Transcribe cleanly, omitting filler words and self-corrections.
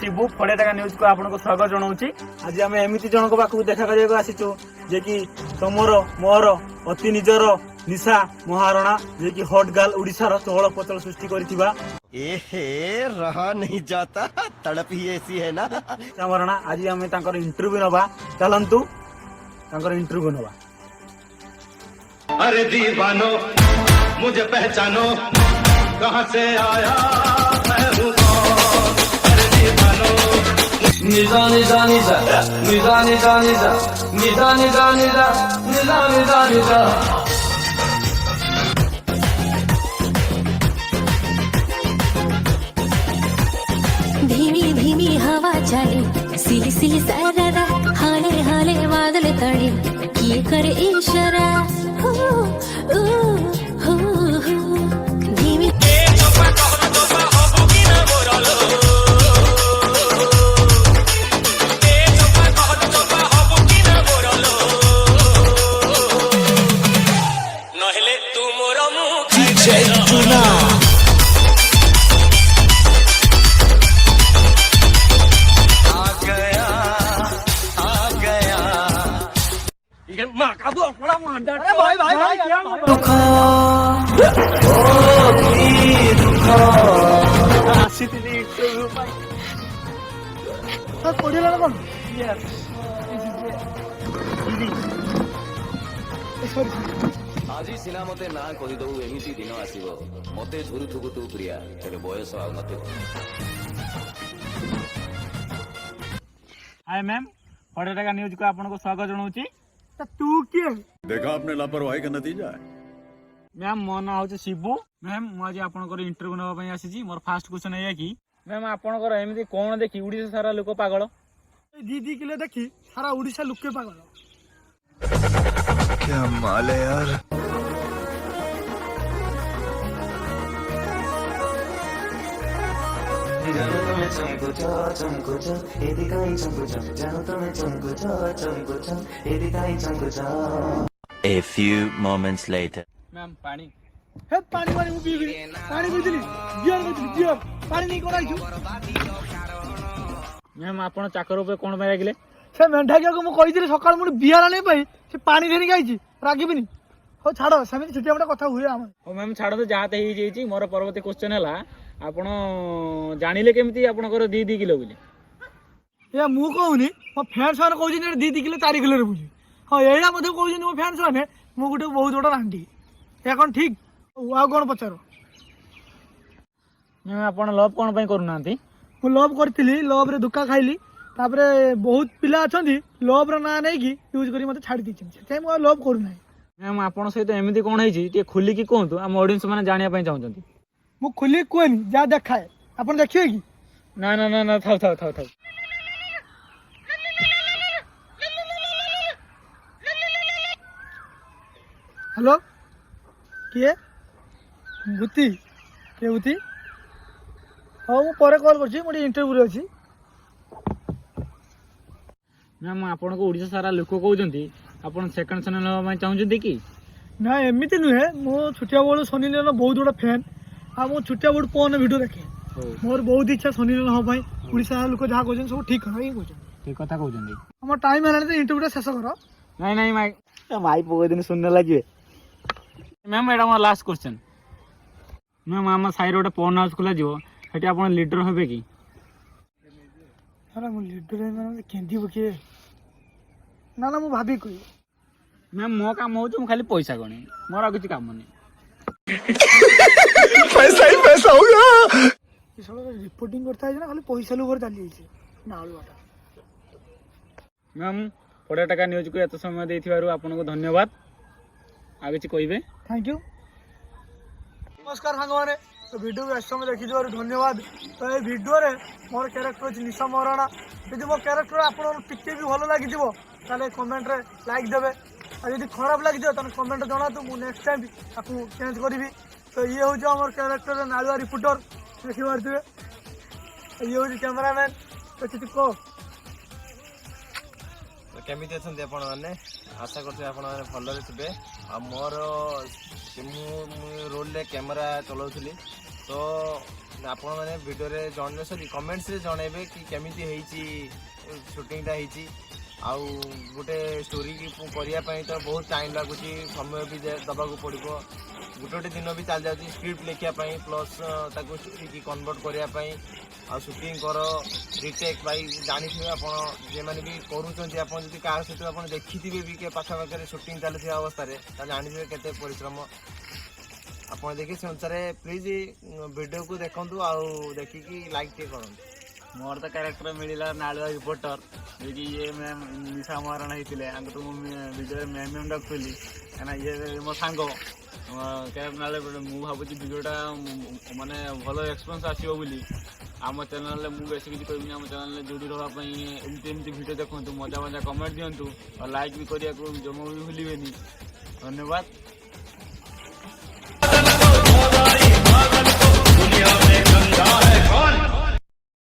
शिबू 40 टाका न्यूज को आपको स्वागत जनाऊँ। आज आम एमती जनक पाखक देखा करने आसीचु जे कि तुमर मोर अति निजर निशा महारणा जे कि हट गर्ल ओडिशार चहल पचल सृष्टि करथिबा रहा नहीं जाता तड़प ही ऐसी है ना महारणा आज आम इंटरव्यू नवा चलतु इंटरव्यू नवा। अरे दीवानो मुझे पहचानो कहाँ से आया मैं हूँ कौन। अरे दीवानो निजा निजा निजा निजा निजा निजा निजा निजा निजा निजा निजा निजा धीमी धीमी हवा चले सिली सिली सारा हाले हाले बादल तड़े किए कर इशारा हो ओ हो धीमी नहले तू मोर मुख আজি সিনা মতে না কহিদৌ এমিতি দিন আসিব মতে ঝুরুথুবু তু প্রিয়া তেরে বয়স আউ নথিব। हाय मैम 40 टाका न्यूज को आपको स्वागत जनाऊँ। तू किए देखा आपने लापरवाही का नतीजा है। मैम मो ना हूँ शिबू। मैम मुझे आपंकर इंटरव्यू नापी आसी। मोर फास्ट क्वेश्चन है कि मैम आपंकर एमती कौन देखी ओडिशा सारा लोक पागल दी किलो देखी सारा ओडिशा लोके पागल क्या माल है यार। जानो तुम्हें चमकुचा ये दिखाई चमकुचा जानो तुम्हें चमकुचा ये दिखाई चमकुचा। A few moments later. Ma'am पानी हे पानी पानी मु पीबी पानी पीदिली बियर पानी नहीं कराइछु। मैम आपण चाकर पे कोन पे रागिले से मेंढा के मु कहिदिली सकाळ मु बियर आने पई से पानी धेनी गाइछि रागिबिनी हो छाड़ो सेमिति छुटिया मोटा कथा हुए हम ओ मैम छाड़ो तो जाते ही जेछि। मोर परवर्ती क्वेश्चन हला आपण जानिले केमिति आपनकर 2 किलो बोली ए मु कहूनी मो फैंस मान कहउछि 2 किलो 4 किलो रे बुझी हां एडा मध्ये कहउछि मो फैंस माने मु गुटे बहुत बड़ा रांडी या कोन ठीक आ कोन पचारो मैं आपण लव कोन पई करू नांती मु लव करथिली लव रे धोखा खाइली तापरे बहुत पिला अछंती लव रे ना नै की यूज करी मते छाडी दिछि से मु लव करू नै। मैम आपण सहित एमिति कोन हैछि टे खुली की कहंतु हम ऑडियंस माने जानिया पई चाहउछंती मु खुली कोन जा देखाए आपण देखियो की ना ना ना ना थाउ थाउ थाउ थाउ हेलो किए भूति के भूति हाँ मु पर कॉल करछि मोटी इंटरव्यू अछि। मैम आपण को ओडिसा सारा लोक कहउछंती आपण सेकंड चैनल होबा चाहउछंती की ना एमिति नुहे मो छुटिया बळो सनी लियोन बहुत बड़ा फैन आ मो छुटिया बड़ फोन वीडियो देखे मोर बहुत इच्छा सनी लियोन हो भाई ओडिसा लोक जहा कहउछन सब ठीक करई कहउछन ठीक कथा कहउछंती हमर टाइम हला तो इंटरव्यू शेष करो नहीं नहीं माई पोगे दिन सुनने लगे। मैम एटा मोर लास्ट क्वेश्चन मैम आम साइड गोटे पवन हाउस खोला जीवो सेठी आपण लीडर हेबे की अरे मु लीडर है केंदी बके ना ना मु भाभी कोई मैम मो काम हो मु खाली पैसा गणी मोर किछि काम नहीं पैसा ही पैसा होगा। ये सब रिपोर्टिंग करता है ना खाली पैसा लुगर चली जाइए नाळू बाटा। मैम 40 टाका न्यूज को एत समय देथिबारु आपनको धन्यवाद आ किछि कहिबे थैंक यू नमस्कार सांग माने तो वीडियो को समय देखि दिबारु धन्यवाद। तो ए वीडियो रे मोर कैरेक्टर अछि निशा महाराणा यदि मो कैरेक्टर आपन टिके भी भलो लागि दिबो ताले कमेंट रे लाइक देबे आ यदि खराब लागि दियो तने कमेंट जणा तो मु नेक्स्ट टाइम आपको चेंज करबी। तो ये हो जो हमर कैरेक्टर नालुआ रिपोर्टर देखि मारथिबे ये हो कैमरामैन तो किछि को केमिति अछन्ते आपण माने आशा करछु आपण माने भलरे थिबे आ मोर मु रोल रे कैमरा चलाउथली तो ଆପଣ ମାନେ ଭିଡ଼ିଓରେ ସରି କମେଣ୍ଟସରେ ଜଣେଇବେ କି କେମିତି ହେଇଛି ସୁଟିଂଟା ହେଇଛି। ଆଉ ଗୋଟେ ଷ୍ଟୋରି କରିବା ପାଇଁ ତ ବହୁତ ଟାଇମ୍ ଲାଗୁଛି, ସମୟ ବି ଦେବାକୁ ପଡ଼ିବ। ଗୋଟେ ଦିନ ବି ଚାଲି ଯାଉଛି ସ୍କ୍ରିପ୍ଟ ଲେଖିବା ପାଇଁ ପ୍ଲସ୍ ତାକୁ ଷ୍ଟୋରିକି କନଭର୍ଟ କରିବା ପାଇଁ। ଆଉ ସୁଟିଂ କର ରିଟେକ୍ ଭାଇ ଜାଣିଥିବେ ଆପଣ, ଯେଉଁମାନେ ବି କରୁଛନ୍ତି, ଆପଣ ଯଦି କାହା ସହିତ ଆପଣ ଦେଖିଥିବେ ବି କେ ପାଖାପାଖିରେ ସୁଟିଂ ଚାଲିଥିବା ଅବସ୍ଥାରେ ତାହେଲେ ଜାଣିଥିବେ କେତେ ପରିଶ୍ରମ। ଆପଣ ଦେଖି ସେ ଅନୁସାରେ ପ୍ଲିଜ୍ ଭିଡ଼ିଓକୁ ଦେଖନ୍ତୁ ଆଉ ଦେଖିକି ଲାଇକ୍ ଟିକେ କରନ୍ତୁ। ମୋର ତ କ୍ୟାରେକ୍ଟର ମିଳିଲା ନାଳୁଆ ରିପୋର୍ଟର, ଯିଏକି ଇଏ ମ୍ୟାମ୍ ନିଶା ମହାରଣା ହେଇଥିଲେ। ଆଙ୍କଠୁ ମୁଁ ଭିଡ଼ିଓରେ ମ୍ୟାମ୍ ଡାକୁଥିଲି କାହିଁକିନା ଇଏ ମୋ ସାଙ୍ଗ ନାଳେ। ମୁଁ ଭାବୁଛି ଭିଡ଼ିଓଟା ମାନେ ଭଲ ରେସ୍ପନ୍ସ ଆସିବ ବୋଲି। ଆମ ଚ୍ୟାନେଲରେ ମୁଁ ବେଶୀ କିଛି କହିବିନି, ଆମ ଚ୍ୟାନେଲରେ ଯୋଡ଼ି ରହିବା ପାଇଁ ଏମିତି ଭିଡ଼ିଓ ଦେଖନ୍ତୁ, ମଜା କମେଣ୍ଟ ଦିଅନ୍ତୁ ଆଉ ଲାଇକ୍ ବି କରିବାକୁ ଜମା ବି ଭୁଲିବେନି। ଧନ୍ୟବାଦ।